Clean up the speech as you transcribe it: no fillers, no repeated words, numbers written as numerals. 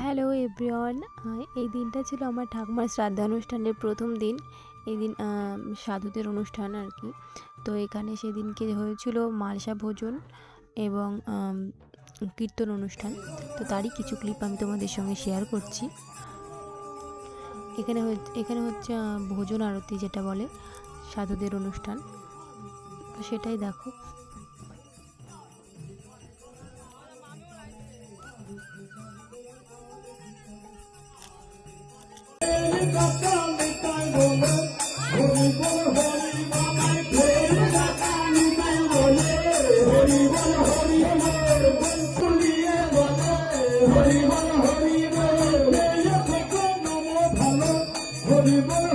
Hello everyone. এই দিনটা ছিল আমার ঠাকুমার শ্রাদ্ধানুষ্ঠানের প্রথম দিন। এই দিন সাধুদের অনুষ্ঠান আর কি। তো এখানে সেদিনকে হয়েছিল মালসা ভোজন এবং কীর্তন অনুষ্ঠান। তো তারই কিছু ক্লিপ আমি তোমাদের সঙ্গে শেয়ার করছি। এখানে হচ্ছে ভোজন আরতি, যেটা বলে সাধুদের অনুষ্ঠান। তো সেটাই দেখো। হরি বল